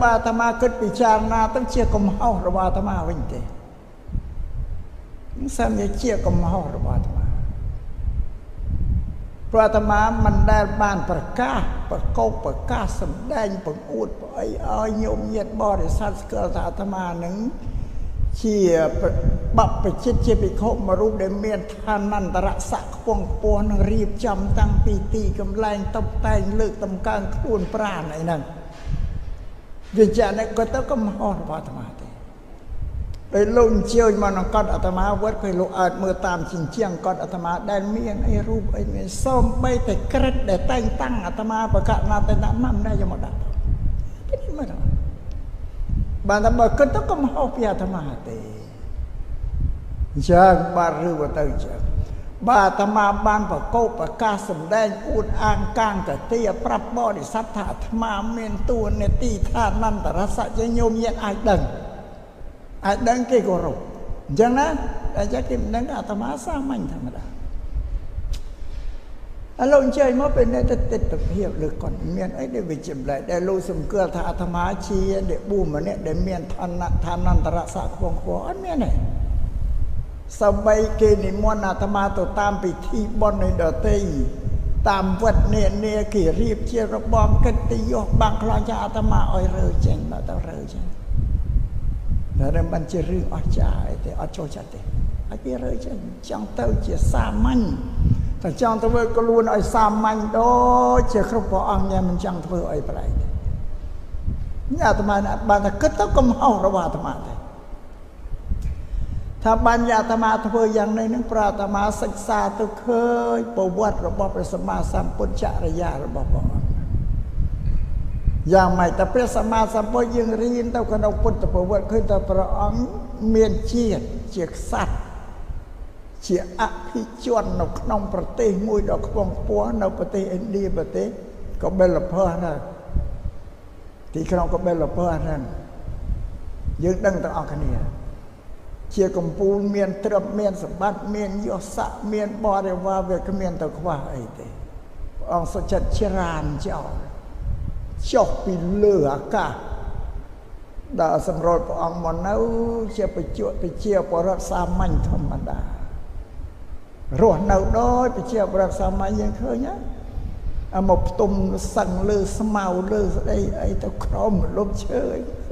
បើអាត្មាគិតពិចារណាទៅជាកំហុសរបស់អាត្មាវិញទេសំជាជាកំហុសរបស់អាត្មាព្រោះអាត្មាមិនដែលបានប្រកាសប្រកបប្រកាសសម្ដែងបង្អួតប្អីឲ្យញោមញាតបរិស័ទស្គាល់ថាអាត្មានឹងជាបព្វជិតជាភិក្ខុមួយរូបដែលមានឋានន្តរស័ក្តិខ្ពង់ខ្ពស់នឹងរៀបចំតាំងពីទីកម្លែងតុបតែងលើកតម្កើងខ្លួនប្រាណអីហ្នឹងវាចានេះក៏ទៅកំហុសរបស់អាត្មាទេដោយលោកអញ្ជើញមកនឹងកត់អាត្មាវត្តគឺលោកអើតមើលតាមជញ្ជាំងកត់អាត្មាដែលមានអីរូបអីមានសូមបីតែក្រិតដែលតែងតាំងអាត្មាប្រកាសណាតែដាក់មិនដែរយកមកដាក់ពីនេះមកបានតែបើគិតទៅកំហុសពីអាត្មាទេអញ្ចឹងបាទឬក៏ទៅអញ្ចឹងបាទអាត្មាបានប្រកបប្រកាសសម្ដែងអួតអាងកាងកទាប្រាប់បរិស័ទថាអាត្មាមានតួនាទីឋានន្តរស័ក្តិជាញោមញាតអាចដឹងគេគោរពអញ្ចឹងណាតែចេះគេមិនដឹងអាត្មាសាមញ្ញធម្មតាឥឡូវអញ្ជើញមកเป็นទិដ្ឋភាពលើគាត់មានអីដែលវាចម្លែកដែលលោកសំគាល់ថាអាត្មាជាអ្នកប៊ូម្នាក់ដែលមានឋានន្តរស័ក្តិខ្ពង់ខ្ពស់អត់មានទេសម្បីគេនិមន្តអាត្មាទៅតាមពិធីបុណ្យនៃដទៃតាមវត្តនាគេរៀបជារបងកិត្តិយសបាំងខ្លាចអាត្មាឲ្យរើចេញដល់ទៅរើចេញតែមិនជារឿងអស្ចារ្យទេអត់ចូលចិត្តទេហើយគេរើចេញចង់ទៅជាសាមញ្ញតែចង់ធ្វើខ្លួនឲ្យសាមញ្ញដូចជាគ្រប់ព្រះអង្គញ៉ែមិនចង់ធ្វើឲ្យប្រែកទេអាត្មាបានតែគិតទៅកំហុសរបស់អាត្មាទេថាបានអាត្មាធ្វើយ៉ាងនេះនឹងប្រអាត្មាសិក្សាទៅឃើញប្រវត្តិរបស់ព្រះសម្មាសម្ពុទ្ធចរិយារបស់ព្រះអង្គយ៉ាងម៉េចតែព្រះសម្មាសម្ពុទ្ធយើងរៀនទៅក្នុងពុទ្ធប្រវត្តិឃើញតែព្រះអង្គមានជាតិជាក្សត្រជាអភិជននៅក្នុងប្រទេសមួយដ៏ខ្ពង់ខ្ពស់នៅប្រទេសឥណ្ឌាប្រទេសកបិលភ័ក្រណាទីក្រុងកបិលភ័ក្រហ្នឹងយើងដឹងទាំងអស់គ្នាជាកម្ពុជាមានទ្រព្យមានសម្បត្តិមានយស័ក្តិមានបរិវារវាគ្មានទៅខ្វះអីទេព្រះអង្គសុចិត្តច្រានចោលចុះពីលើអាកាសដល់សម្រួលព្រះអង្គមកនៅជាប្រជាពលរដ្ឋសាមញ្ញធម្មតារស់នៅដោយប្រជាពលរដ្ឋសាមញ្ញយើងឃើញណាមកផ្ទុំសឹងលើស្មៅលើស្ដីអីទៅក្រោមលំឈើ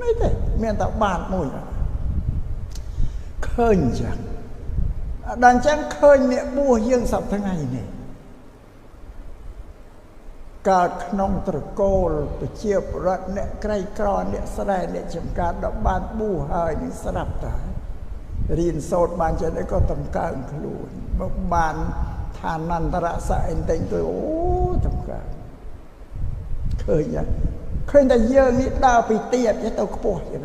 នេះទេមានតែបាតមួយឃើញអញ្ចឹងដល់អញ្ចឹងឃើញអ្នកបួសយើងសប្តាហ៍ថ្ងៃនេះកើតក្នុងត្រកូលប្រជាពលរដ្ឋអ្នកក្រីក្រអ្នកស្រែអ្នកចំការដល់បានបួសហើយនឹងស្រាប់តែរៀនសូត្របានចេះតែក៏តម្កើងខ្លួនមកបានឋានន្តរស័ក្តិតែងទៅអូតម្កើងឃើញតែយើងនេះដើរពីទាបទៅខ្ពស់ទេ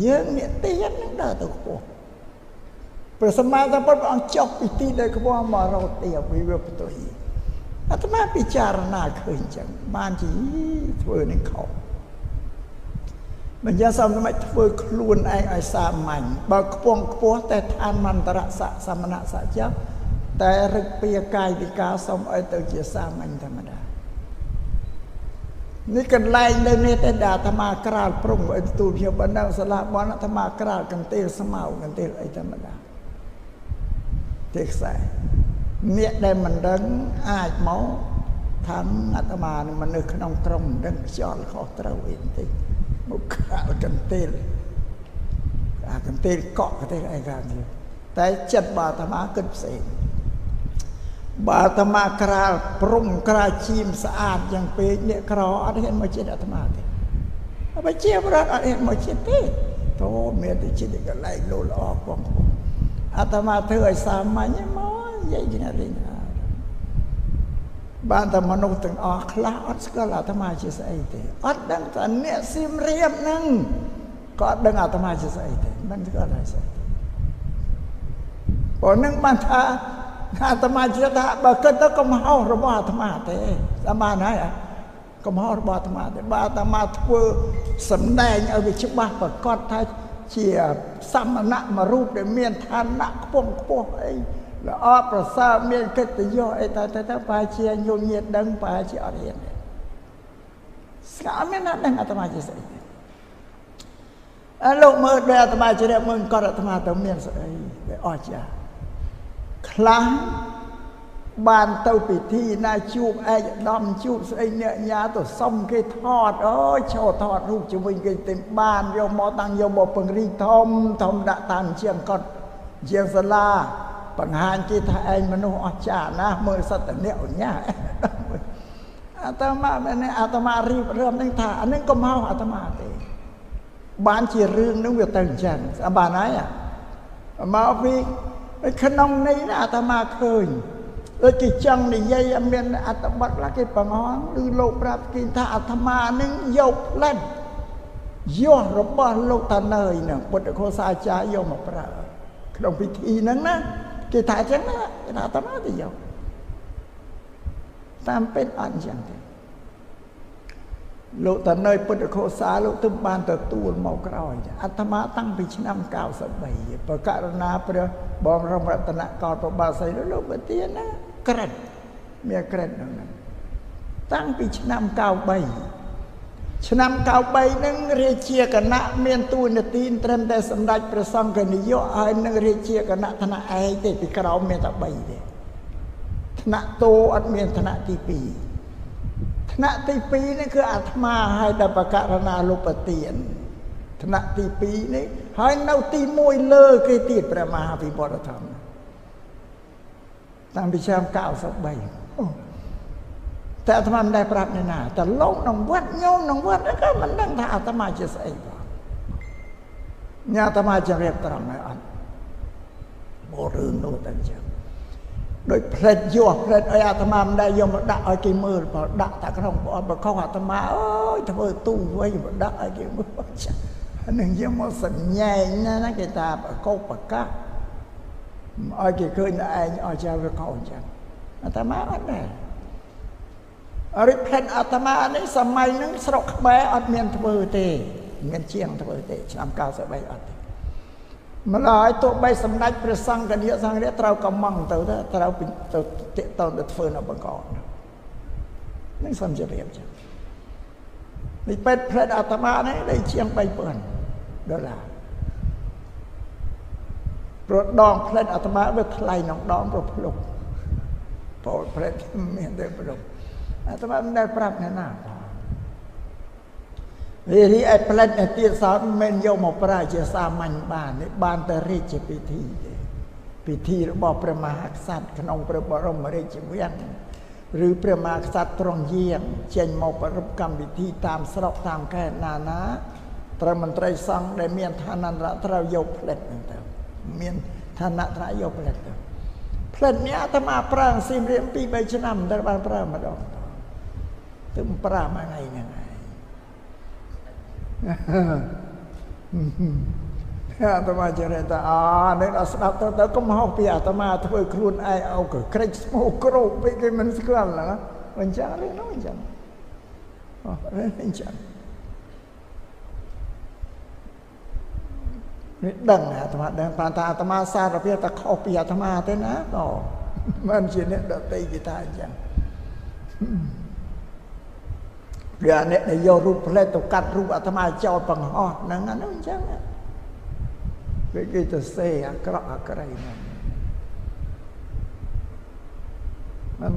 យើងនេះទាបនឹងដើរទៅខ្ពស់ព្រះសម្មាសម្ពុទ្ធព្រះអង្គចុះពីទីដែលខ្ពស់មករកទាបវិវបតុយអាត្មាពិចារណាឃើញចឹងបានជាធ្វើនឹងខុសមិនយ៉ាងសមមិនធ្វើខ្លួនឯងឲ្យសាមញ្ញបើខ្ពង់ខ្ពស់តែឋានមន្តរស័ក្តិសមណៈសច្ចៈតែរឹកពីកាយវិការសុំឲ្យទៅជាសាមញ្ញធម្មតានេះកន្លែងនៅនេះតែអាត្មាក្រាលព្រំឲ្យទូលខ្ញុំបណ្ដឹងសាលាបនអាត្មាក្រាលកន្ទេលស្មៅកន្ទេលអីធម្មតាទេខ្សែអ្នកដែលមិនដឹងអាចមកថាអាត្មានឹងមនុស្សក្នុងក្រុមមិនដឹងខ្យល់ខុសត្រូវអីបន្តិចមកក្រាលកន្ទេលអាកន្ទេលកក់កន្ទេលអីកាលនេះតែចិត្តបើអាត្មាគិតផ្សេងបើអាត្មាក្រាលព្រំក្រាលជៀមស្អាតយ៉ាងពេកអ្នកក្រអត់ហ៊ានមកចិត្តអាត្មាទេបើជាប្រត់អត់ហ៊ានមកចិត្តទេតោមានតែចិត្តកន្លែងលោល្អបងប្អូនអាត្មាធ្វើឲ្យសាមញ្ញមកនិយាយយ៉ាងនេះបានតែមនុស្សទាំងអស់ខ្លះអត់ស្គាល់អាត្មាជាស្អីទេអត់ដឹងថាអ្នកសៀមរាបហ្នឹងក៏អត់ដឹងអាត្មាជាស្អីទេមិនស្គាល់ហើយស្អីព្រោះនឹងបានថាអាត្មាជឿថាបើគិតទៅកំហុសរបស់អាត្មាទេតាមបានហើយកំហុសរបស់អាត្មាទេបើអាត្មាធ្វើសម្ដែងឲ្យវាច្បាស់ប្រកបថាជាសមណៈមួយរូបដែលមានឋានៈខ្ពង់ខ្ពស់អីល្អប្រសើរមានកិត្តិយសអីតែប្រហែលជាញោមញាតដឹងប្រហែលជាអត់ហ៊ានស្គាល់មានណាស់ដឹងអាត្មាជាស្អី លោកមើលដោយអាត្មាជ្រាបមើលគាត់អាត្មាទៅមានស្អីដែលអស្ចារ្យខ្លះបានទៅពិធីណាជួបឯកឧត្តមជួបស្អីអ្នកញ៉ាទៅសុំគេថតអូយឈរថតរូបជាមួយគេទៅបានយកមកតាំងយកមកពង្រីកធំដាក់តាមជាងគាត់ជាងសាលាបង្ហាញគេថាឯងមនុស្សអស្ចារ្យណាស់មើលសត្វតអ្នកញ៉ាអាត្មាមែនអាត្មារៀបរាប់នឹងថាអានឹងកុំហៅអាត្មាទេបានជារឿងនឹងវាទៅអញ្ចឹងស្អាបានហើយមកពីក្នុងនេះណាអាត្មាឃើញដូចគេចង់និយាយមានអត្ថបទខ្លះគេបង្ហងឬលោកប្រាប់គេថាអាត្មានឹងយកផ្លែយោរបស់លោកតាណើយនឹងពុទ្ធឃោសាចារ្យយកមកប្រើក្នុងពិធីហ្នឹងណាគេថាអញ្ចឹងណាអាត្មាទៅយកតាមពេទ្យអត់អញ្ចឹងទេលោកតាណើយពុទ្ធឃោសាលោកទើបបានទទួលមកក្រោយអាត្មាតាំងពីឆ្នាំ93ប្រករណាព្រះបងរមរតនកោតប្របាសីលោកបទានណាក្រិតមានក្រិតហ្នឹងតាំងពីឆ្នាំ93ឆ្នាំ93ហ្នឹងរាជាគណៈមានទួនាទីត្រឹមតែសម្ដេចព្រះសង្ឃនាយកហើយនឹងរាជាគណៈថ្នាក់ឯកទេពីក្រោមមានតែ3ទេថ្នាក់តូអត់មានថ្នាក់ទី2ថ្នាក់ទី2នេះគឺអាត្មាហើយដល់ប្រករណាលោកបទានថ្នាក់ទី2នេះហើយនៅទី1លើគេទៀតព្រះមហាវិបុត្រធម្មតាំងពីឆ្នាំ93តែអាត្មាមិនដែលប្រាប់អ្នកណាតែលោកក្នុងវត្តញោមក្នុងវត្តក៏មិនដឹងថាអាត្មាជាស្អីបងញ៉ាអាត្មាជម្រាបត្រង់ហើយអត់មករឿងនោះតែអញ្ចឹងដោយផ្លេតយោផ្លេតឲ្យអាត្មាមិនដែលយកមកដាក់ឲ្យគេមើលបើដាក់តែក្នុងប្រអប់ប្រខុសអាត្មាអូយធ្វើទូវិញមកដាក់ឲ្យគេមើលចានឹងយកមកសញ្ញែងណាគេថាប្រកបប្រកាសឲ្យគេឃើញតែឯងអស់ចាវាខុសអញ្ចឹងអាត្មាអត់ដែររិទ្ធិអាត្មានេះសម័យហ្នឹងស្រុកក្បែរអត់មានធ្វើទេមានជាងធ្វើទេឆ្នាំ93អត់ទេម្ល៉េះទោះបីសម្ដេចព្រះសង្ឃនាសង្ឃរាជត្រូវកំងទៅត្រូវទៅតាកតទៅធ្វើនៅបង្កនឹងសំជរៀបចឹងនេះពេទ្យផ្លែតអាត្មានេះได้ជាង$3,000ព្រោះដងផ្លែតអាត្មាវាថ្លៃក្នុងដងប្រភ្លុកពោលផ្លែតមានតែប្រភ្លុកអាត្មាមិនដែលប្រាប់អ្នកណារីឯផ្លែតនេះទៀតសោតមិនយកមកប្រើជាសាមញ្ញបាននេះបានតែរាជពិធីទេពិធីរបស់ព្រះមហាក្សត្រក្នុងព្រះបរមរាជវាំងឬព្រះមហាក្សត្រទ្រង់យាងចេញមកប្រពកម្មវិធីតាមស្រុកតាមខេត្តណាត្រូវមន្ត្រីសង្ឃដែលមានឋានន្តរត្រូវយកផ្លែតហ្នឹងទៅមានឋានៈត្រូវយកផ្លែតទៅផ្លែតនេះអាត្មាប្រើស៊ីមរៀង 2-3 ឆ្នាំតែបានប្រើម្ដងទៅប្រើមួយថ្ងៃហ្នឹងអាត្មាចេះតែនេះដល់ស្ដាប់ទៅកុំហៅពីអាត្មាធ្វើខ្លួនឯងអោក៏ក្រិចស្មោក្រោកពេកគេមិនស្គាល់ហ្នឹងអញ្ចឹងរឿងនោះអញ្ចឹងអញ្ចឹងនេះដឹងអាត្មាដឹងប៉ុន្តែអាត្មាសារភាពតែខុសពីអាត្មាទេណាក៏មិនជាអ្នកដតីគេថាអញ្ចឹងវាអ្នកដែលយករូបផ្លែទៅកាត់រូបអាត្មាចោលបង្ហោះហ្នឹងអានោះអញ្ចឹងវាគេទៅសេអាក្រក់អាក្រៃហ្នឹង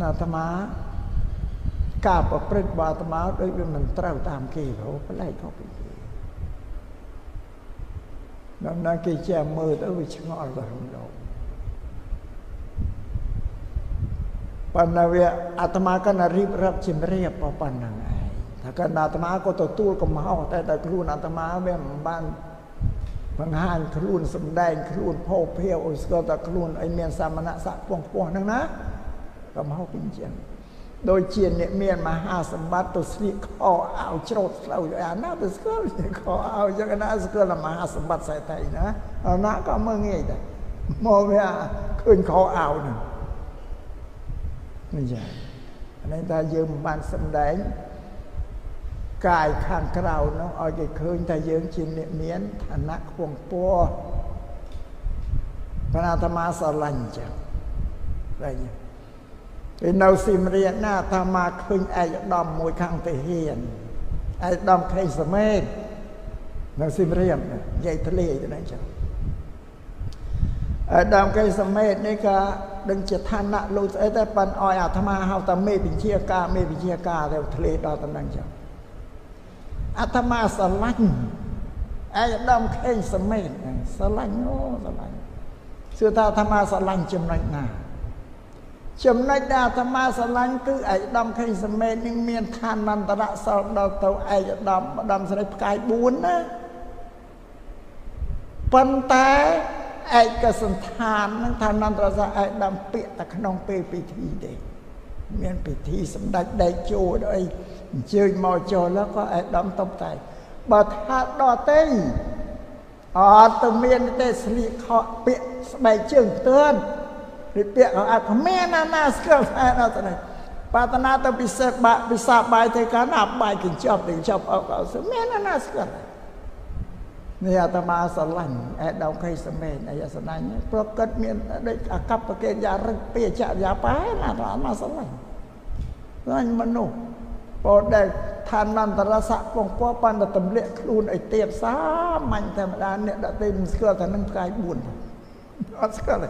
អាត្មាការប្រព្រឹត្តរបស់អាត្មាដូចវាមិនត្រូវតាមគេព្រោះប្លែកខុសពីគេដល់ណាគេចាំមើលទៅវាឆ្ងល់ទៅរំដងប៉ុន្តែវាអាត្មាក៏ណារៀបរាប់ជំរាបប៉ុណ្ណឹងឯងថាកណ្ដាអាត្មាក៏ទទួលកំហុសតែខ្លួនអាត្មាវាមិនបានបង្ហាញខ្លួនសម្ដែងខ្លួនផោភាវឲ្យស្គាល់តែខ្លួនឲ្យមានសមណៈស័ក្តិខ្ពស់ហ្នឹងណាកំហុសពីអញ្ចឹងដូចជាអ្នកមានមហាសម្បត្តិទៅស្លៀកខោអាវច្រូតស្លូវអាណាទៅស្គាល់ខោអាវយ៉ាងណាស្គាល់មហាសម្បត្តិសេដ្ឋីណាអាណាក៏មើលងាយដែរមកវាឃើញខោអាវហ្នឹងនេះចានេះតែយើងមិនបានសម្ដែងកាយខាងក្រៅនោះឲ្យគេឃើញថាយើងជាអ្នកមានឋានៈខ្ពង់ខ្ពស់ប៉ុន្តែអាត្មាស្រឡាញ់ចឹងតែពេលនៅស៊ីមរៀនណាអាត្មាឃើញឯកឧត្តមមួយខាងទាហានឯកឧត្តមខេងសមេត នៅស៊ីមរៀមនិយាយទលេទៅហ្នឹងចឹងដើមកេសមេតនេះក៏ដឹងជាឋានៈលោកស្អីតែប៉ាន់អោយអាត្មាហៅតាមេវិជាការទៅទលេដល់តំណែងចឹងអាត្មាស្រឡាញ់ឯកឧត្តមខេងសមេតស្រឡាញ់ស្រឡាញ់សួរថាអាត្មាស្រឡាញ់ចំណុចណាចំណុចដែលអាត្មាស្រឡាញ់គឺឯកឧត្តមខេងសមេតនឹងមានឋានន្តរសលដល់ទៅឯកឧត្តមស្រីផ្កាយ4ណាប៉ុន្តែឯកសន្តាននឹងឋានន្តរសលឯកឧត្តមពាក្យតែក្នុងពេលពិធីទេមានពិធីសម្ដេចដេកជួរអីអញ្ជើញមកចូលแล้วក៏ឯកឧត្តមតុបតែបើថាដល់ទេអត់ទៅមានទេស្លៀកខោពាក់ស្បែកជើងផ្ទឿនឬពាក់ខោអាគ្មានណាស្គាល់តែដល់ទៅបាតនាទៅពិសេសបាក់ពិសាបាយទៅកាលណាបាយកញ្ចប់អកអត់មានណាស្គាល់នេះអាត្មាស្រឡាញ់ឯដៅខៃសមេនអាយសនាញព្រោះគាត់មានដូចអកប្បកិរិយារឹកពីចរិយាបែណាអាត្មាស្រឡាញ់មនុស្សពោដែលឋានន្តរស័ក្តិពងពោបានតែទម្លាក់ខ្លួនឲ្យទៀបសាមាញ់ធម្មតាអ្នកដតីមិនស្គាល់ថានឹងផ្កាយ4អត់ស្គាល់ទេ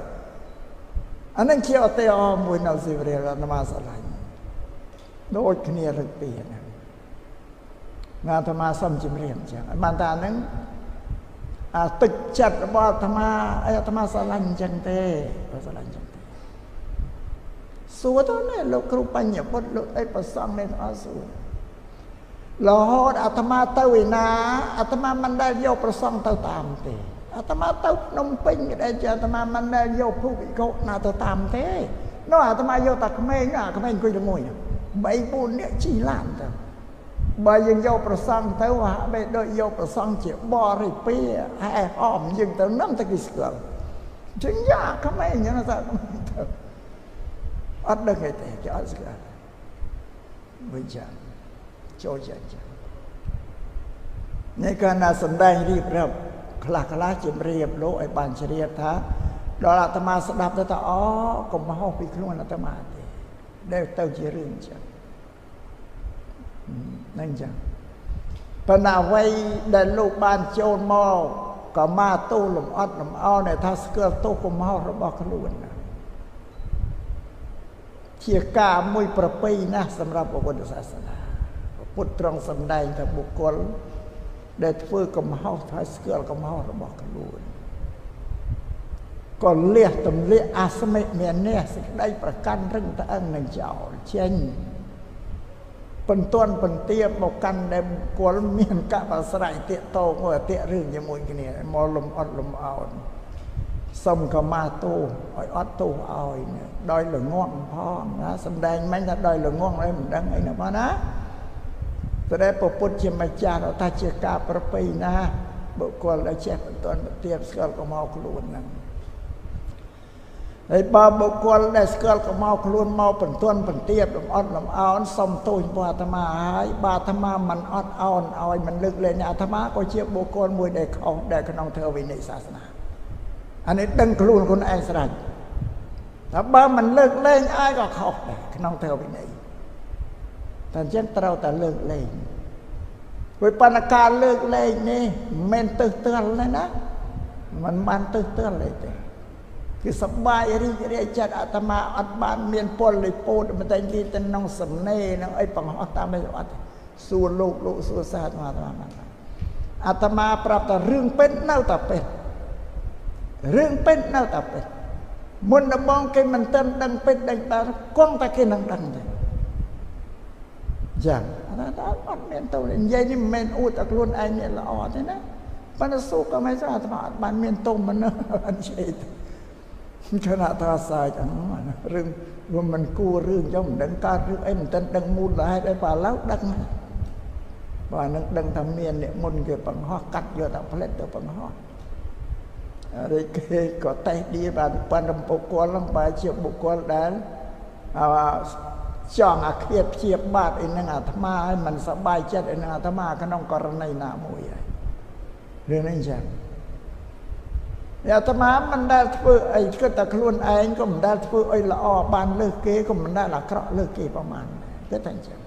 អានឹងជាអតេអមួយនៅស៊ីវរៀលអាត្មាស្រឡាញ់ដូចគ្នារឹកពីណាអាត្មាសុំជំរាបចឹងបានតែហ្នឹងទឹកចិត្តរបស់អាត្មាអាត្មាស្រឡាញ់ចឹងទេស្រឡាញ់ចឹងទេសួរទៅណាលោកគ្រូបញ្ញពុទ្ធលោកអីប្រសងនេះអត់សួររហូតអាត្មាទៅឯណាអាត្មាមិនដែលយកប្រសងទៅតាមទេអាត្មាទៅភ្នំពេញក៏ដែលជាអាត្មាមិនដែលយកភូវិកុណាទៅតាមទេនោះអាត្មាយកតែក្មេងអង្គុយល្ងុយ3 4នាក់ជិះឡានទៅបើយើងយកប្រសងទៅហាក់បីដូចយកប្រសងជាបរិពាហែហមយើងទៅនឹងតែគេស្គាល់ចឹងយ៉ាក្មេងហ្នឹងថាទៅអត់ដឹងទេគេអត់ស្គាល់វិញចាចូលចានេះក៏ណាសំដែងរៀបរាប់ខ្លះជំរាបលោកឲ្យបានជ្រាបថាដល់អាត្មាស្ដាប់ទៅថាអូកុំហោះពីខ្លួនអាត្មាទេដែលទៅជារឿងចឹងហ្នឹងចឹងប៉ុន្តែអ្វីដែលលោកបានចូលមកក៏មកទូលំអត់លំអោនថាស្គាល់ទោសកំហុសរបស់ខ្លួនជាការមួយប្រពៃណាស់សម្រាប់ពុទ្ធសាសនាពុទ្ធត្រង់សម្ដែងថាបុគ្គលដែលធ្វើកំហុសថាស្គាល់កំហុសរបស់ខ្លួនក៏លះទម្លាក់អាស្មិមាននេះសេចក្តីប្រកាន់រឹងត្អឹងនឹងចោលចេញបន្ទាន់បន្ទាបមកកាន់ដែលបុគ្គលមានកបស្រ័យតាកតងអតិរឿងជាមួយគ្នាមកលំអត់លំអោនសុំខមាទោសឲ្យអត់ទោសឲ្យដោយល្ងង់ផងណាសំដែងមិញថាដោយល្ងង់អីមិនដឹងអីណាបងណាតែព្រះពុទ្ធជាម្ចាស់ថាជាការប្រពៃណាបុគ្គលដែលចេះបន្ទាន់បន្ទាបស្គាល់កំហុសខ្លួនហ្នឹងហើយបើបុគ្គលដែលស្គាល់កំហុសខ្លួនមកបន្ទាន់បន្ទាបលំអត់លំអោនសុំទោសរបស់អាត្មាហើយបើអាត្មាមិនអត់អោនឲ្យមិនលើកលែងអាត្មាក៏ជាបុគ្គលមួយដែលខុសដែលក្នុងធ្វើវិន័យសាសនាអានេះដឹងខ្លួនឯងស្រេចតែបើមិនលើកលែងaiក៏ខុសដែរក្នុងធ្វើវិន័យតែអញ្ចឹងត្រូវតែលើកលែងព្រោះប៉ុន្តែការលើកលែងនេះមិនមែនទៅទល់ទេណាមិនបានទៅទល់ទេគឺសប្បាយរីករាយចិត្តអាត្មាអត់បានមានពលិពោតមិនតែទីទៅក្នុងសំណេរនឹងអីបង្ហោះតាមឯអត់សួរលោកសួរសាស្ត្រអាត្មាប្រាប់តែរឿងពេញនៅតែពេញរឿងពេញនៅតែពេញមុនដំបងគេមិនទាន់ដឹងពេញដឹងដល់គង់តែគេនឹងដឹងទេចឹងថាអត់មានទៅនិយាយនេះមិនមែនអួតតែខ្លួនឯងនេះល្អទេណាប៉ុន្តែសុខក៏មិនស្អាតអាត្មាអត់បានមានទុំមនុស្សអត់ចេះខណៈថាសាយរឿងវាមិនគួររឿងចឹងមិនដឹងកើតរឿងអីមិនទាន់ដឹងមូលហេតុអីបើឡើយដឹងបើនឹងដឹងថាមានអ្នកមុនគេបង្ហោះកាត់យកតែផ្លេតទៅបង្ហោះឬគេក៏តេះឌីបានប៉ុន្តែបុគ្គលហ្នឹងបើជាបុគ្គលដែលចង់អាឃាតព្យាបាទអីហ្នឹងអាត្មាឲ្យមិនសប្បាយចិត្តអីហ្នឹងអាត្មាក្នុងករណីណាមួយហើយរឿងនេះចឹងអាត្មាមិនដែលធ្វើអីគិតតែខ្លួនឯងក៏មិនដែលធ្វើអីល្អបានលើសគេក៏មិនដែលអាក្រក់លើសគេប្រហែលគិតតែអញ្ចឹង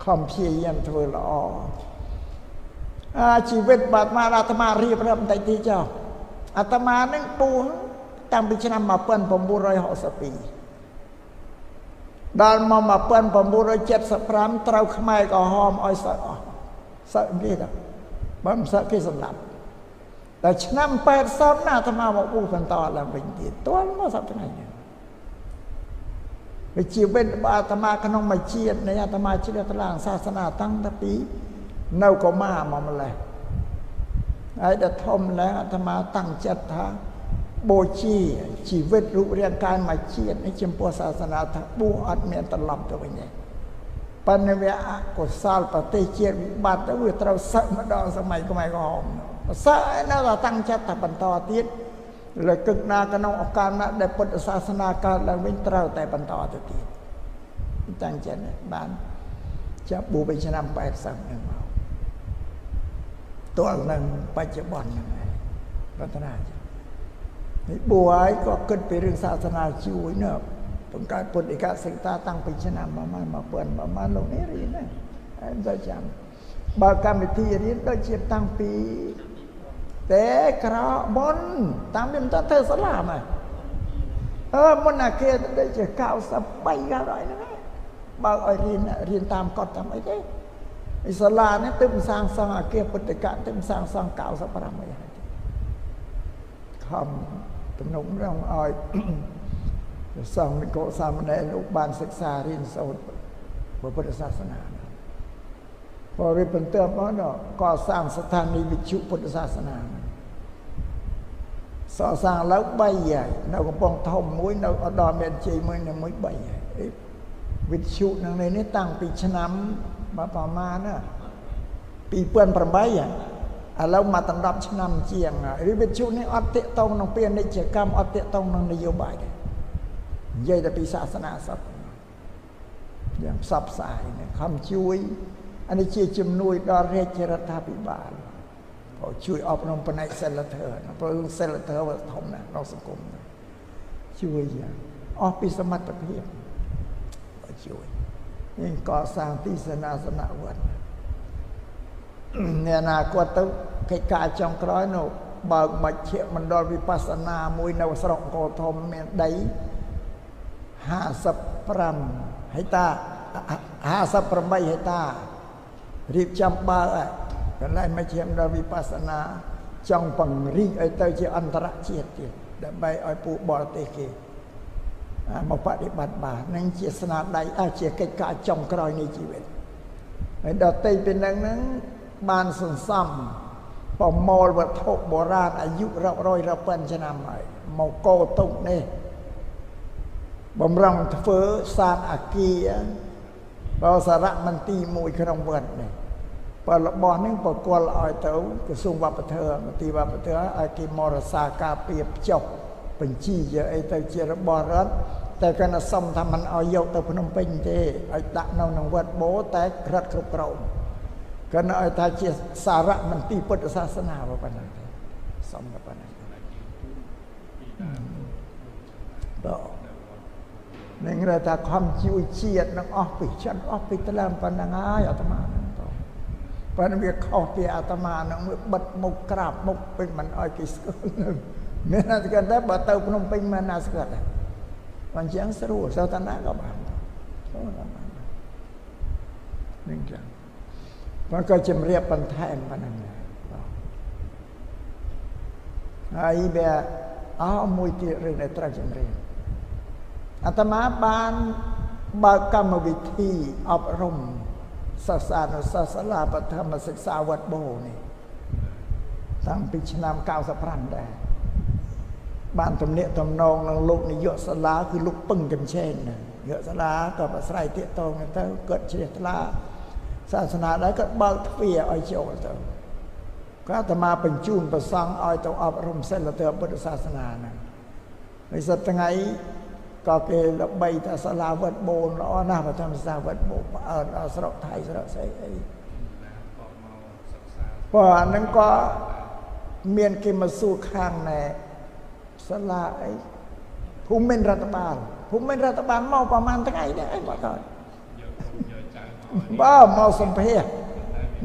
ខំព្យាយាមធ្វើល្អ ชีวิตบาดมาอาตมาเรียบเรียบแต่ทีเจ้าอาตมานั่งปูตั้งปีชนะมาเปิ้ลผมบุรอยหอสปีดานมาเปิ้ลผมบุรอย70 เตราขมายก็หอมอ้อยsợนี่ครับบ่มsợ cáiสำหรับแต่ชนะ80น่ะอาตมาบอกอู้กันต่อแล้วเป็นที่ตัวมันสับยังไงไปชีวิตอาตมาขนมมาเชียดในอาตมาเชียดตารางศาสนาตั้งแต่ปีเน่าก็มาเลยไอ้เด็กทอมแล้วอาตมาตั้งจัดทางโบชีชีวิตรูปเรียงการมาเชียดในจิมปัวศาสนาทักบูอัดเมียนตลอดตัวไปเนี่ยปัญญาก็สาลปฏิเชียวิบัติแล้วเราสักมาดองสมัยก็ไม่ก็หอมสักนั่นเราตั้งจัดแต่บรรทอทิศเลยกึกนากันน้องอาการนั้นได้พุทธศาสนาการแล้ววิ่งเต้าแต่บรรทอตัวทีตั้งจัดเนี่ยบ้านจะบูไปชนะ80เนี่ยมาตัวหนึ่งปัจจุบันยังไงพัฒนาบัวก็ขึ้นไปเรื่องศาสนาช่วยเนอะต้องการพุทธิกาสิงตาตั้งไปชนะมาเปิดมาลงนี้รีนะได้จำบางการวิธีนี้ได้เชียบตั้งปีแต่กระบอนตามเป็นเธอสลามมันอาเกตได้จะก้าวสับไปกันหน่อยนะบางเรียนตามกฎทำไอ้เด้อิสลามเนี่ยตึมสร้างอาเกตพุทธิกาตึมสร้างก้าวสับปะรำไม่คำตำหนุเรื่องอ้อยสองนิโกสามในลูกบานศึกษาเรียนสอนพระพุทธศาสนาพอเรียนเป็นเติมแล้วเนาะก่อสร้างสถานีวิชุพุทธศาสนาสร้างแล้วใบใหญ่เราก็ปองทมมุ้ยเราเอาดอมเบนจีมุ้ยเนี่ยมุ้ยใบใหญ่วิชุนังในนี้ตั้งปีชนะมาประมาณน่ะปีเปื้อนประใบใหญ่แล้วมาตั้งรับชนะเจียงหรือวิชุนี่อัตเตตองน้องเปลี่ยนในเจกรรมอัตเตตองน้องนโยบายใหญ่แต่ปีศาสนาสับอย่างสับสายเนี่ยคำช่วยอันนี้เชื่อจำนวนดอเรจรัฐาภิบาลพอช่วยอบรมปนัยเซลเทอร์นะเพราะเซลเทอร์ว่าทมนะเราสังคมช่วยอย่างออกปีสมัติเพียบช่วยนี่ก่อสร้างที่ศาสนาวัดเนี่ยนาคตต้องกิจการจงกร้อยโนบางมาเชื่อมันดอวิปัสสนามวยนวสระโกธมเมียได้50 ปรำให้ตา50 ปรำใบให้ตารีบจำบ้ากันไล่ไม่เชื่อมดอวิปัสสนาจังปังรีไอเตอร์เจอันตรเจียดแต่ใบไอปูบอลเตกีมาปฏิบัติบานั่งเจตนาใดเจียกิจการจงกร้อยในชีวิตไอ้ดอกเตยเป็นนั้นบานสุนซ้ำพอมอลวัตถุโบราณอายุเราเป็นชนะใหม่มอโกตุกเนี่ยบ่มรังเฟ้อสร้างอากีเราสาระมันตีมวยขนมเวิร์ดเนี่ยปลบอนึงปกวลอ้อยเต้ากระทรวงวัฒนธรรมตีวัฒนธรรมอากีมรสากาเปียบจบเป็นชี้เยอะไอ้เต้าเจริญบอรัฐแต่การสมทำมันเอายกเต้าพนมเพ็งเจไอ้ตะนองเวิร์ดโบแต่กระทุกเราการไอ้ทาเจสาระมันตีพุทธศาสนาว่าปนันสมกับปนันนั่งเราถ้าความชิวเฉียดนั่งออกไปฉันออกไปตะลำปันง่ายอาตมานั่งต่อปันเวียเข้าเปียอาตมานั่งเมื่อบัดมุกกราบมุกเป็นมันอ้อยกิสกุลเมื่อนั้นกันได้บัดเต้าพนมเป็นมันนาสกัดวันเชียงสรุปเสาตนาก็บ้านนี่จังมันก็จะเรียบปันแทนปันนั่นไอ้แบบมวยที่เรื่องในตราจำเรียนอาตมาบานบากรรมวิธีอบรมศาสนาปฐมศึกษาวัดโบนี่ตั้งปีชนาม90 พันได้บ้านตำเนียตำนองนังลูกนี่เยอะสลาคือลูกปึ้งกันเช่นเยอะสลาก็มาใส่เตี้ยโตกันเต้าเกิดเฉลี่ยสลาศาสนาได้ก็เบิกเฟียอ้อยโจเต้าก็อาตมาเป็นจูนประสังอ้อยเต้าอบรมเส้นละเต้าพุทธศาสนานะในสัตย์ไงก็เกลใบตาสลาวัดโบนแล้วหน้าพระธรรมสาวัดโบสระไทยสระใส่เพราะนั้นก็เมียนกิมาสู้ข้างในสลาภูมิเป็นรัฐบาลเมาประมาณทั้งไงเนี่ยไอ้บ้าก่อนบ้าเมาสมเพศ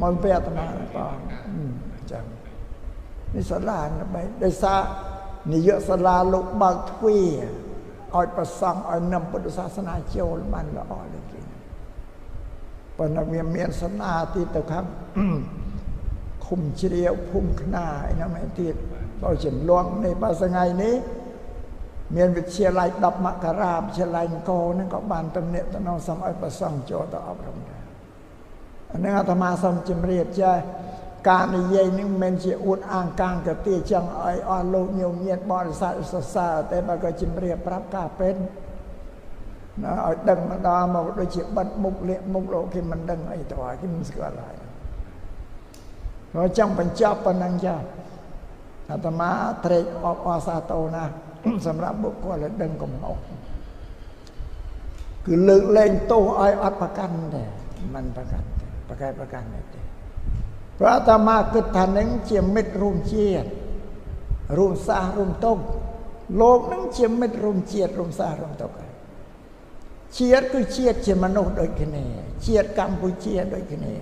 មកពេលអាត្មាបងចាំនេះសាលាដើម្បីដោយសារនាយកសាលាលោកបើកទ្វារឲ្យប្រសង់ឲ្យនាំពុទ្ធសាសនាចូលបានល្អដូចនេះប៉ុន្តែវាមានសនាទីទៅខាងឃុំជ្រាវភូមិខ្នាឯណាមែនទៀតដោយចំនួននេះបើថ្ងៃនេះមានវិទ្យាល័យ10មករាវិទ្យាល័យអង្គរហ្នឹងក៏បានទំនាក់ទំនងសំឲ្យប្រសង់ចូលទៅអប់រំដែរអានឹងអាត្មាសូមជម្រាបចាស់ការនិយាយនេះមិនមែនជាអួតអាងកាងកទាចឹងឲ្យអស់លោកញោមញាតបរិស័ទសរសើរតែបើក៏ជម្រាបប្រាប់ការពេនណាឲ្យដឹងម្ដងមកដូចជាបិទមុខលាកមុខលោកគេមិនដឹងអីតើគេមិនស្គាល់ហើយក៏ចង់បញ្ចប់ប៉ុណ្ណឹងចាអាត្មាត្រេកអបអរសាទរណាស់សម្រាប់បុគ្គលដែលដឹងកំណត់គឺលើកលែងទោសឲ្យអត់ប្រកាន់ទេមិនប្រកាន់ទេប្រកាន់ទេព្រោះអាត្មាគិតថានឹងជាមិត្តរួមជាតិរួមសាសរួមទុកលោកនឹងជាមិត្តរួមជាតិរួមសាសរួមទុកជាតិគឺជាតិជាមនុស្សដូចគ្នាជាតិកម្ពុជាដូចគ្នា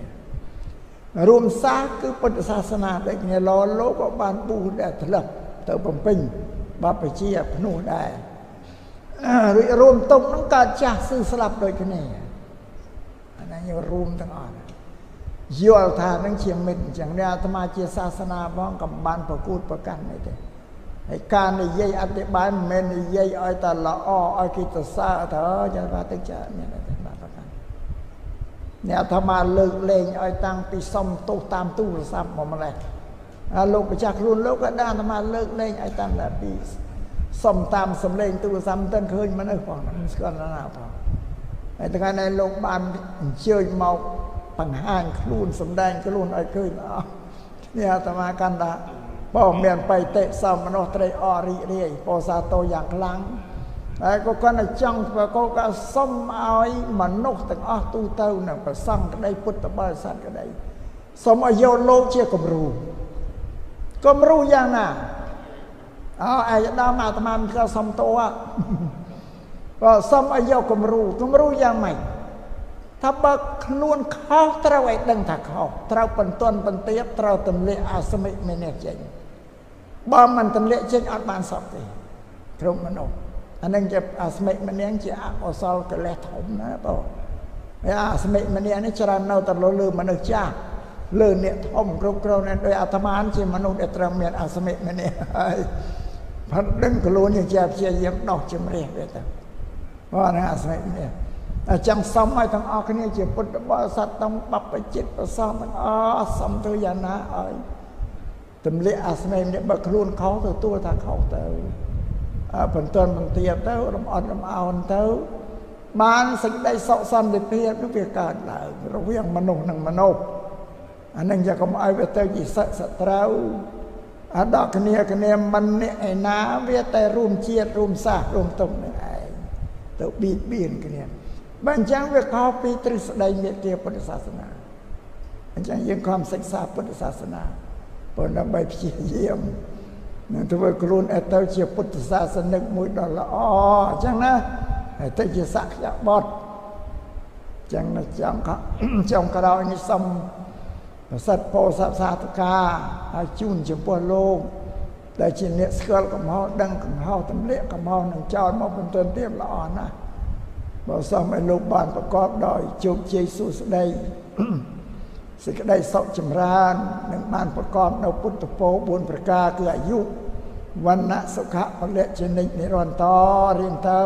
រួមសាសគឺពុទ្ធសាសនាដូចគ្នាលោកក៏បានបួសដែលធ្លាប់ទៅបំពេញបព្វជិភ្នោះដែររួចរួមទុកនឹងកើតចាស់ស៊ឺស្លាប់ដូចគ្នាអានេះរួមទាំងអស់យល់ថានឹងជាមិត្តអញ្ចឹងនេះអាត្មាជាសាសនាផងក៏បានប្រកួតប្រកាន់នេះទេហើយការនិយាយអធិប្បាយមិនមែននិយាយឲ្យតែល្អឲ្យគេទៅសើទៅចឹងថាទៅចាមានតែបានប្រកាន់នេះអាត្មាលើកលែងឲ្យតាំងពីសុំទោសតាមទូរស័ព្ទមកម្លេះលោកម្ចាស់ខ្លួនលោកក៏បានអាត្មាលើកលែងឲ្យតាំងតែពីសុំតាមសំឡេងទូរស័ព្ទមិនឃើញមនុស្សផងមិនស្គាល់ណាផងហើយថ្ងៃនេះលោកបានអញ្ជើញមកបង្ហាញខ្លួនសម្ដែងខ្លួនឲ្យឃើញល្អនេះអាត្មាកាន់ថាបើមានបៃតិសមមនុស្សត្រេកអររីករាយពោសាទរយ៉ាងខ្លាំងហើយក៏គាត់តែចង់ធ្វើក៏សុំឲ្យមនុស្សទាំងអស់ទូទៅនឹងប្រសង់ក្តីពុទ្ធបរិស័ទក្តីសុំឲ្យយកលោកជាគំរូយ៉ាងណាឯកឧត្តមអាត្មាមិនក៏សុំតោក៏សុំឲ្យយកគំរូយ៉ាងម៉េចថាបើខ្លួនខុសត្រូវឲ្យដឹងថាខុសត្រូវបន្ទន់បន្ទាបត្រូវទម្លាក់អសមិមេនេះចេញបើមិនទម្លាក់ចេញអត់បានសពទេគ្រប់មនុស្សអានឹងជាអសមិមេនេះជាអកុសលកិលេសធំណាបងហើយអសមិមេនេះនេះច្រើននៅតែលើមនុស្សចាស់លើអ្នកធំគ្រប់គ្រងដោយអាត្មាជាមនុស្សដែលត្រូវមានអសមិមេនេះហើយផាត់ដឹងខ្លួនជាព្យាយាមដោះជំរះវាទៅបងណាអសមិមេនេះចាំសុំឲ្យទាំងអស់គ្នាជាពុទ្ធបរិស័ទទាំងបព្វជិតប្រសងទាំងអស់សុំទៅយ៉ាងណាឲ្យទម្លាក់អាស្មេនេះបើខ្លួនខុសទទួលថាខុសទៅបន្ទាន់បន្ទាបទៅរំអត់រំអោនទៅបានសេចក្តីសុខសន្តិភាពនោះវាកើតឡើងរវាងមនុស្សនិងមនុស្សអានឹងយកកុំឲ្យវាទៅជាសត្រូវដល់គ្នាមិននេះឯណាវាតែរួមជាតិរួមសាសរួមទុកនឹងឯងទៅបៀតបៀនគ្នាបើអញ្ចឹងវាខុសពីទ្រឹស្ដីមេត្តាពុទ្ធសាសនាអញ្ចឹងយើងខំសិក្សាពុទ្ធសាសនាប៉ុន្តែដើម្បីព្យាយាមនឹងធ្វើខ្លួនឲ្យទៅជាពុទ្ធសាសនិកមួយដ៏ល្អអញ្ចឹងណាហើយទៅជាសក្យបុត្រអញ្ចឹងណាចង់ក្រោយនេះសូមប្រសិទ្ធពោធិសាធិកាឲ្យជូនចំពោះលោកដែលជាអ្នកស្គាល់កំហុសដឹងកំហុសទម្លាក់កំហុសនឹងចោលមកបន្ទន់ទៀតល្អណាស់បើសូមឲ្យលោកបានប្រកបដោយជោគជ័យសួស្តីសេចក្តីសុខចម្រើននិងបានប្រកបនៅពុទ្ធពរ4ប្រការគឺអាយុវណ្ណៈសុខៈពលៈជានិច្ចនិរន្តរ៍រៀងទៅ